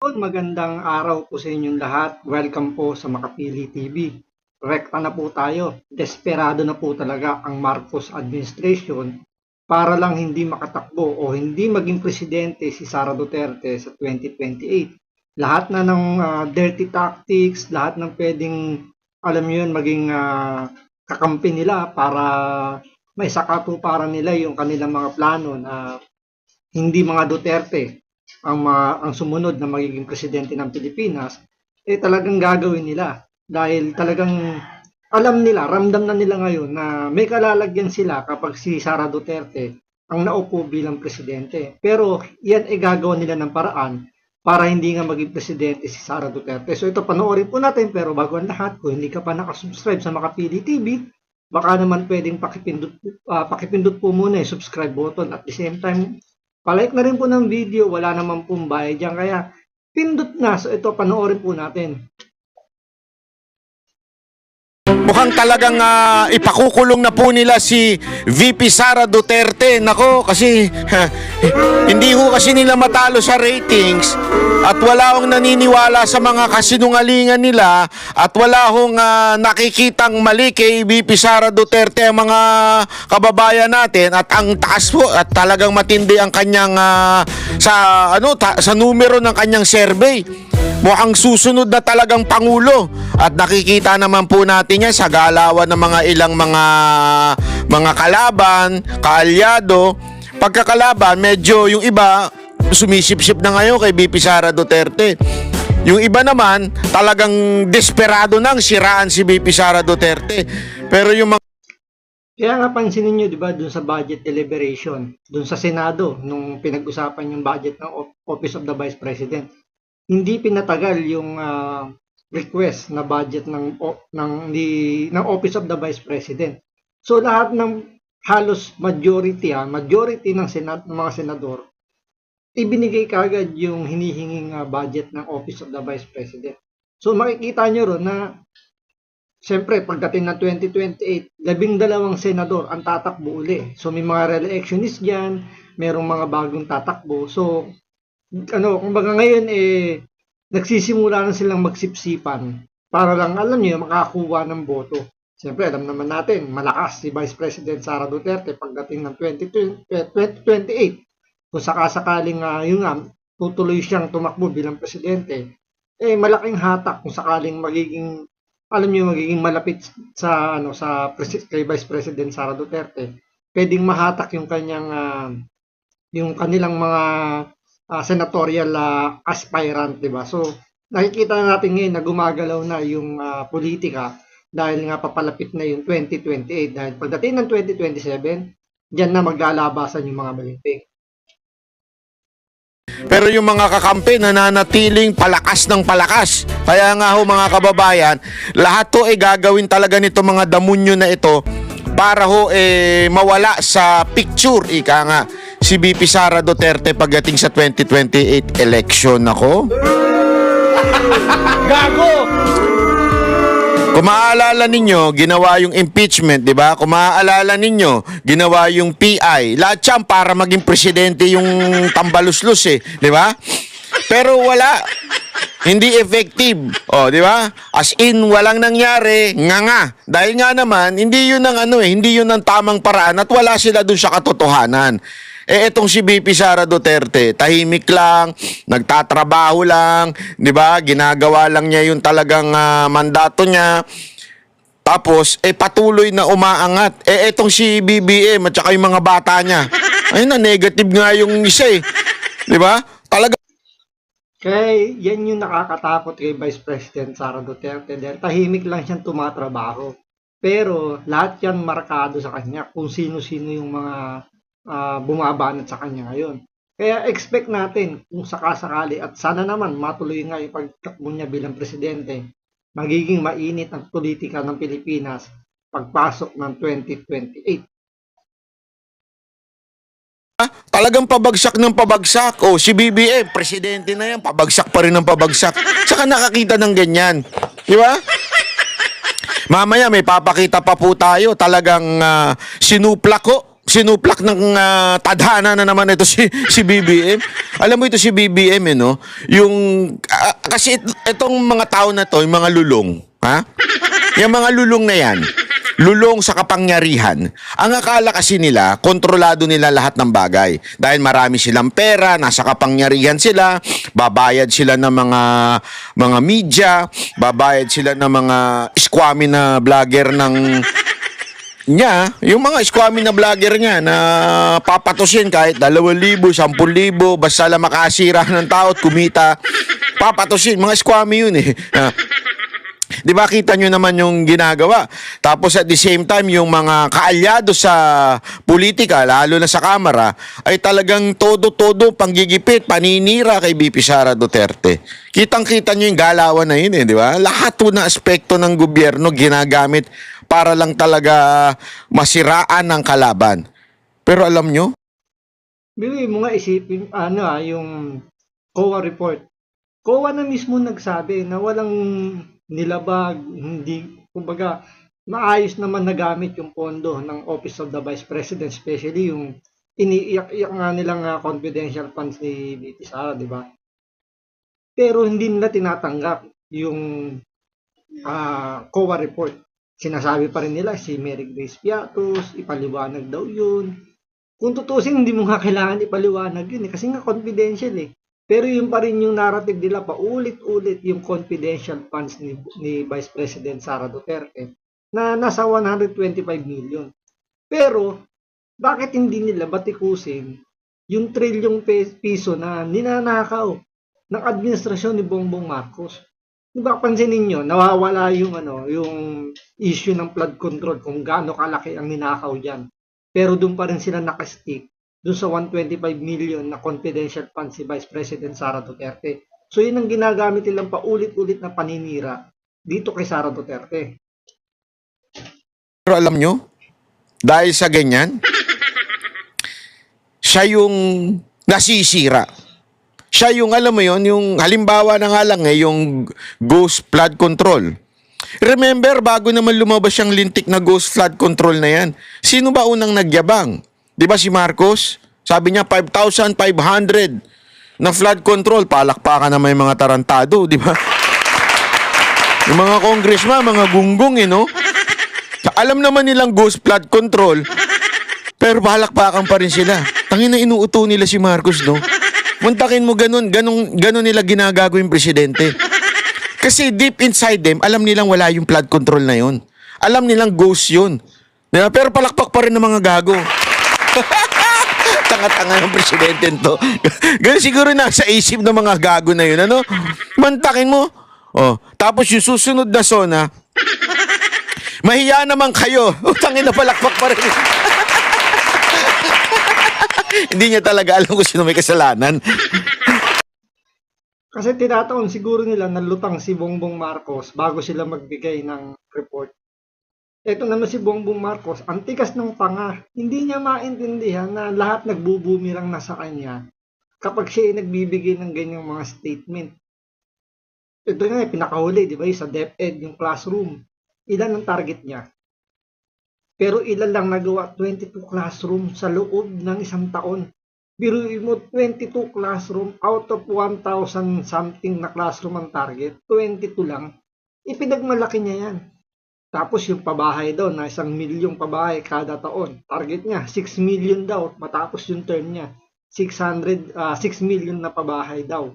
Magandang araw po sa inyong lahat. Welcome po sa Makapili TV. Rekta na po tayo. Desperado na po talaga ang Marcos administration para lang hindi makatakbo o hindi maging presidente si Sara Duterte sa 2028. Lahat na ng dirty tactics, lahat ng pwedeng, alam niyo yun, maging kakampi nila para may sakatuparan nila yung kanilang mga plano na hindi mga Duterte ang sumunod na magiging presidente ng Pilipinas, talagang gagawin nila. Dahil talagang alam nila, ramdam na nila ngayon na may kalalagyan sila kapag si Sara Duterte ang naupo bilang presidente. Pero yan ay gagawa nila ng paraan para hindi nga maging presidente si Sara Duterte. So ito, panoorin po natin, pero bago ang lahat, kung hindi ka pa nakasubscribe sa Makapili TV, baka naman pwedeng pakipindot po muna yung subscribe button. At the same time, palike na rin po ng video, wala naman pong bayad dyan. Kaya pindot na. So ito, panoorin po natin. Mukhang talagang ipakukulong na po nila si VP Sara Duterte. Nako, kasi hindi ho kasi nila matalo sa ratings at wala hong naniniwala sa mga kasinungalingan nila at wala hong nakikitang mali kay VP Sara Duterte ang mga kababayan natin at ang taas po at talagang matindi ang kanyang sa numero ng kanyang survey. Mukhang susunod na talagang pangulo at nakikita naman po natin yan sa galawan ng mga ilang mga kalaban, kaalyado. Pagkakalaban, medyo yung iba sumisip-sip na ngayon kay VP Sara Duterte. Yung iba naman talagang desperado nang siraan si VP Sara Duterte. Pero yung mga Kaya nga pansinin nyo, di ba, dun sa budget deliberation, dun sa Senado, nung pinag-usapan yung budget ng Office of the Vice President, hindi pinatagal yung request na budget ng Office of the Vice President. So lahat ng halos majority ng mga senador, ibinigay kagad yung hinihinging budget ng Office of the Vice President. So makikita nyo ron na siyempre pagdating ng 2028, 12 senador ang tatakbo uli. So may mga re-electionist diyan, merong mga bagong tatakbo. So kumbaga ngayon nagsisimula na silang magsipsipan para lang, alam niyo, makakuha ng boto. Siyempre, alam naman natin, malakas si Vice President Sara Duterte pagdating ng 2028. Kung sakasakaling tutuloy siyang tumakbo bilang presidente, malaking hatak kung sakaling magiging, alam niyo, magiging malapit kay Vice President Sara Duterte. Pwedeng mahatak yung kanilang mga senatorial aspirant, di ba? So, nakikita na natin ngayon na gumagalaw na yung politika dahil nga papalapit na yung 2028. Dahil pagdating ng 2027, diyan na maglalabasan yung mga balimbing. Pero yung mga kakampi nananatiling palakas ng palakas. Kaya nga ho mga kababayan, lahat to gagawin talaga nito mga damunyo na ito para ho mawala sa picture, ika nga, si VP Sara Duterte pagdating sa 2028 election. Ako gago! Kung maaalala ninyo, ginawa yung impeachment, di ba? Kung maaalala ninyo, ginawa yung PI. Lahat yan para maging presidente yung tambaluslos di ba? Pero wala. Hindi effective. Di ba? As in, walang nangyari, nga. Dahil nga naman, hindi yun ang hindi yun ang tamang paraan at wala sila dun sa katotohanan. Etong si VP Sara Duterte, tahimik lang, nagtatrabaho lang, 'di ba? Ginagawa lang niya yung talagang mandato niya. Tapos patuloy na umaangat. Etong si BBM at saka yung mga bata niya. Ayun na, negative nga yung isa 'Di ba? Talaga. Kaya yan yung nakakatakot kay Vice President Sara Duterte dahil tahimik lang siyang tumatrabaho. Pero lahat yan markado sa kanya kung sino-sino yung mga bumabanat sa kanya ngayon. Kaya expect natin kung sakasakali at sana naman matuloy nga yung pagtakbo niya bilang presidente, magiging mainit ang politika ng Pilipinas pagpasok ng 2028. Talagang pabagsak ng pabagsak. Si BBM, presidente na yan, pabagsak pa rin ng pabagsak. Saka nakakita ng ganyan. Di ba? Mamaya may papakita pa po tayo. Talagang sinuplak ko sinuplak ng tadhana na naman ito si BBM. Alam mo ito si BBM, no? Yung, kasi itong mga tao na to, yung mga lulong, ha? Yung mga lulong na yan, lulong sa kapangyarihan. Ang akala kasi nila, kontrolado nila lahat ng bagay. Dahil marami silang pera, nasa kapangyarihan sila, babayad sila ng mga media, babayad sila ng mga squammy na vlogger yung mga squammy na vlogger niya na papatusin kahit 2,000, 10,000, basta lang makasira ng tao at kumita, papatusin. Mga squammy yun eh. Di ba kita nyo naman yung ginagawa? Tapos at the same time, yung mga kaalyado sa politika, lalo na sa kamara, ay talagang todo-todo panggigipit, paninira kay VP Sara Duterte. Kitang-kita nyo yung galawan na yun eh, di ba? Lahat po na aspekto ng gobyerno ginagamit para lang talaga masiraan ng kalaban. Pero alam nyo? Bili mo nga isipin, yung COA report. COA na mismo nagsabi na walang nilabag, hindi, kumbaga, maayos naman nagamit yung pondo ng Office of the Vice President, especially yung iniiyak-iyak nga nilang confidential funds ni VP Sara, di ba? Pero hindi nila tinatanggap yung COA report. Sinasabi pa rin nila si Mary Grace Piatos, ipaliwanag daw yun. Kung tutusin, hindi mo nga kailangan ipaliwanag yun kasi nga confidential eh. Pero yun pa rin yung narrative nila, paulit-ulit yung confidential funds ni Vice President Sara Duterte na nasa 125 million. Pero, bakit hindi nila batikusin yung trilyong piso na ninanakaw ng administrasyon ni Bongbong Marcos? Diba, pansinin nyo, nawawala yung issue ng flood control kung gaano kalaki ang ninakaw dyan. Pero doon pa rin sila nakastick doon sa 125 million na confidential funds si Vice President Sara Duterte. So yun ang ginagamit nilang paulit-ulit na paninira dito kay Sara Duterte. Pero alam nyo, dahil sa ganyan, siya yung nasisira. Siya yung, alam mo yon, yung halimbawa na nga lang yung ghost flood control. Remember, bago naman lumabas yung lintik na ghost flood control na yan, sino ba unang nagyabang? Di ba si Marcos? Sabi niya 5,500 na flood control. Palakpakan na may mga tarantado, di ba? Yung mga congressman, mga gunggong, no? Alam naman nilang ghost flood control, pero palakpakan pa rin sila. Tangina, inuuto nila si Marcos, no? Muntakin mo ganun nila ginagago yung presidente. Kasi deep inside them, alam nilang wala yung flood control na yun. Alam nilang ghost yun. Diba? Pero palakpak pa rin ng mga gago. Tanga-tanga ng presidente to. Ganun siguro nasa isip ng mga gago na yun. Ano? Mantakin mo. Oh, tapos yung susunod na zona, mahiya naman kayo. Tangin na palakpak pa rin. Hindi niya talaga alam kung sino may kasalanan. Kasi tinataon siguro nila na lutang si Bongbong Marcos bago sila magbigay ng report. Ito naman si Bongbong Marcos, ang tikas ng panga. Hindi niya maintindihan na lahat nagbubumirang na sa kanya kapag siya ay nagbibigay ng ganyang mga statement. Ito nga, pinakahuli, di ba, sa DepEd, yung classroom. Ilan ang target niya? Pero ilan lang nagawa? 22 classroom sa loob ng isang taon. Biruin mo, 22 classroom out of 1,000 something na classroom ang target. 22 lang. Ipinagmalaki niya yan. Tapos yung pabahay daw, na 1 milyong pabahay kada taon. Target niya, 6 million daw. Matapos yung term niya, 6 million na pabahay daw.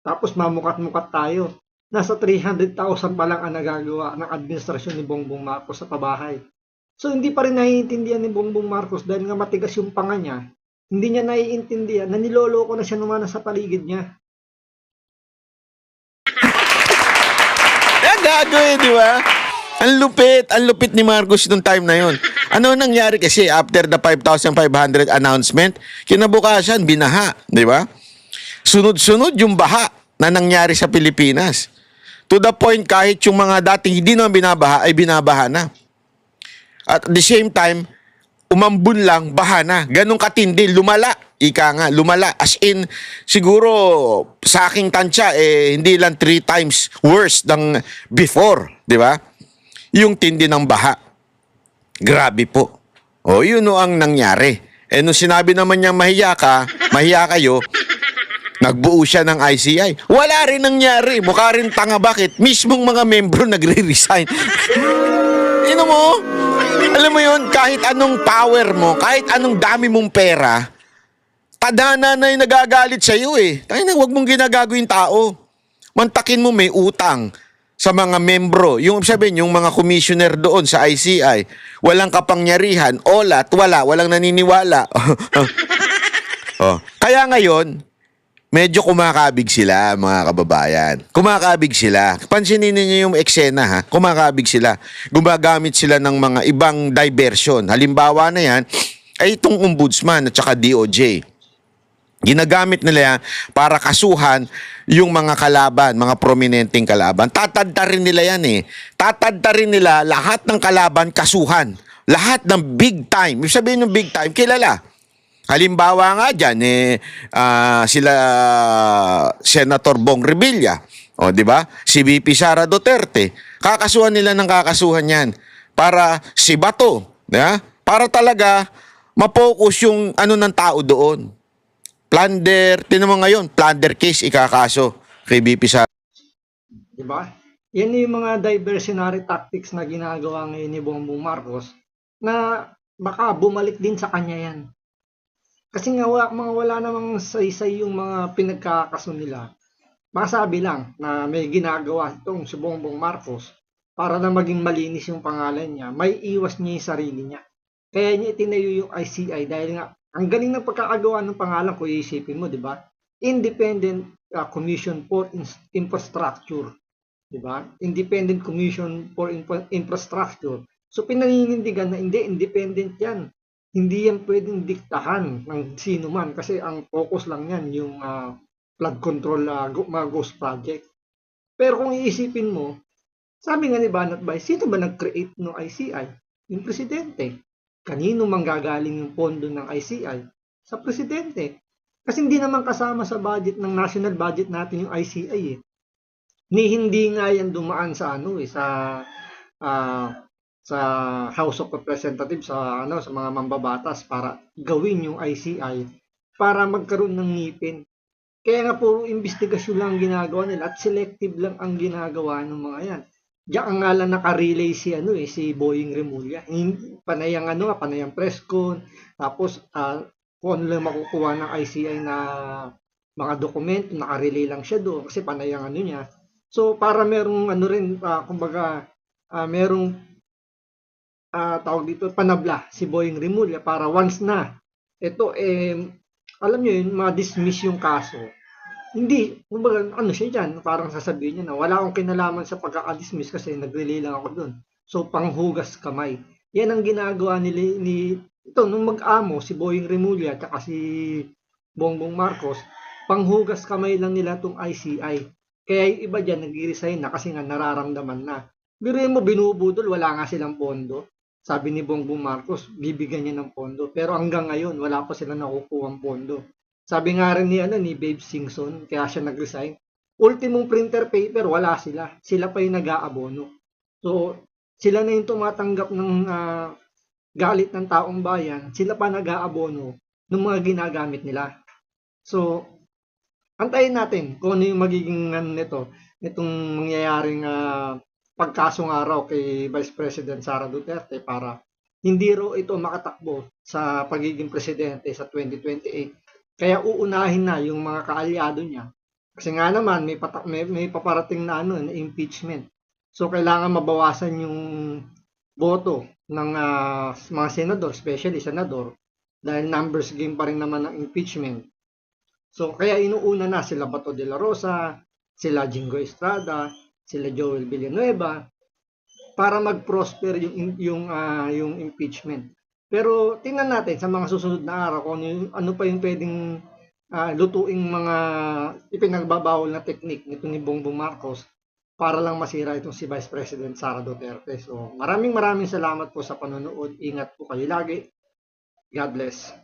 Tapos mamukat-mukat tayo. Nasa 300,000 pa lang ang nagagawa ng administrasyon ni Bongbong Marcos sa pabahay. So hindi pa rin naiintindihan ni Bongbong Marcos dahil nga matigas yung panga niya. Hindi niya naiintindihan na niloloko na siya naman sa paligid niya. Gago di ba? Ang lupit ni Marcos nung time na yon. Ano nangyari kasi after the 5,500 announcement, kinabukasan, binaha, di ba? Sunod-sunod yung baha na nangyari sa Pilipinas. To the point, kahit yung mga dating hindi naman binabaha, ay binabaha na. At the same time, umambun lang, baha na. Ganong katindi, lumala. Ika nga, lumala. As in, siguro, sa aking tansya, hindi lang 3 times worse than before. Di ba? Yung tindi ng baha. Grabe po. O, yun o ang nangyari. Eh, nung sinabi naman niyang mahiya kayo, nagbuo siya ng ICI. Wala rin nangyari. Mukha rin tanga. Bakit? Mismong mga membro nagre-resign. Ino mo? Alam mo yun, kahit anong power mo, kahit anong dami mong pera, tadhana na yung nagagalit sa'yo eh. Tayo na, huwag mong ginagago yung tao. Mantakin mo may utang sa mga membro. Yung sabihin, yung mga commissioner doon sa ICI, walang kapangyarihan, walang naniniwala. Oh. Kaya ngayon, medyo kumakabig sila, mga kababayan. Kumakabig sila. Pansinin niyo yung eksena, ha? Kumakabig sila. Gumagamit sila ng mga ibang diversion. Halimbawa na yan, ay itong ombudsman at saka DOJ. Ginagamit nila yan para kasuhan yung mga kalaban, mga prominenteng kalaban. Tatadtarin nila yan eh. Tatadtarin nila lahat ng kalaban kasuhan. Lahat ng big time. Ibig sabihin ng big time, kilala. Halimbawa nga dyan, sila Senator Bong Revilla. O, di ba? Si VP Sara Duterte. Kakasuhan nila ng kakasuhan yan. Para si Bato. Para talaga mapokus yung ano ng tao doon. Plunder, tinan mo ngayon, plunder case ikakaso kay VP Sara. Diba? Yan yung mga diversionary tactics na ginagawa ngayon ni Bongbong Marcos na baka bumalik din sa kanya yan. Kasi nga wala namang saysay yung mga pinagkakaso nila. Masabi lang na may ginagawa itong si Bongbong Marcos para na maging malinis yung pangalan niya, may iwas niya yung sarili niya. Kaya niya itinayo yung ICI dahil nga ang galing ng pagkakagawa ng pangalan ko, iisipin mo, di ba? Independent Commission for Infrastructure. Di ba? Independent Commission for Infrastructure. So pinaninindigan na hindi, independent yan. Hindi yan pwedeng diktahan ng sino man kasi ang focus lang yan yung flood control mga ghost project. Pero kung iisipin mo, sabi nga ni Banat Bay, sino ba nag-create ng ICI? Yung presidente. Kanino manggagaling yung pondo ng ICI? Sa presidente. Kasi hindi naman kasama sa budget ng national budget natin yung ICI eh. Hindi nga yan dumaan sa sa House of Representatives sa mga mambabatas para gawin yung ICI para magkaroon ng ngipin. Kaya nga puro investigasyon lang ginagawa nila at selective lang ang ginagawa ng mga yan. Diyan nga lang nakarelay si Boying Remulla. Panayang press con, tapos kung ano lang makukuha ng ICI na mga dokumento, nakarelay lang siya doon kasi panayang niya. So para merong merong tawag dito, panabla si Boying Remulla para once na ito alam niyo yun, ma-dismiss yung kaso. Hindi, siya dyan, parang sasabihin niya na wala akong kinalaman sa pagkaka-dismiss kasi nag-relay lang ako doon. So, panghugas kamay. Yan ang ginagawa nung mag-amo, si Boying Remulla at si Bongbong Marcos, panghugas kamay lang nila itong ICI. Kaya yung iba dyan, nag-resign na kasi nga nararamdaman na. Biruin mo, binubudol, wala nga silang pondo. Sabi ni Bongbong Marcos, bibigyan niya ng pondo. Pero hanggang ngayon, wala pa sila nakukuha ng pondo. Sabi nga rin ni Babe Singson, kaya siya nag-resign. Ultimong printer paper, wala sila. Sila pa yung nag-aabono. So, sila na yung tumatanggap ng galit ng taong bayan. Sila pa nag-aabono ng mga ginagamit nila. So, antayin natin kung ano yung magiging nitong mangyayaring pagkasong araw kay Vice President Sara Duterte para hindi raw ito makatakbo sa pagiging presidente sa 2028. Kaya uunahin na yung mga kaalyado niya. Kasi nga naman may paparating na na impeachment. So kailangan mabawasan yung boto ng mga senador, especially senador, dahil numbers game pa rin naman ng impeachment. So kaya inuuna na sila Bato de la Rosa, sila Jingo Estrada, sila Joel Villanueva para mag-prosper yung impeachment. Pero tingnan natin sa mga susunod na araw kung ano pa yung pwedeng lutuing mga ipinagbabawal na teknik nito ni Bongbong Marcos para lang masira itong si Vice President Sara Duterte. So maraming salamat po sa panonood. Ingat po kayo lagi. God bless.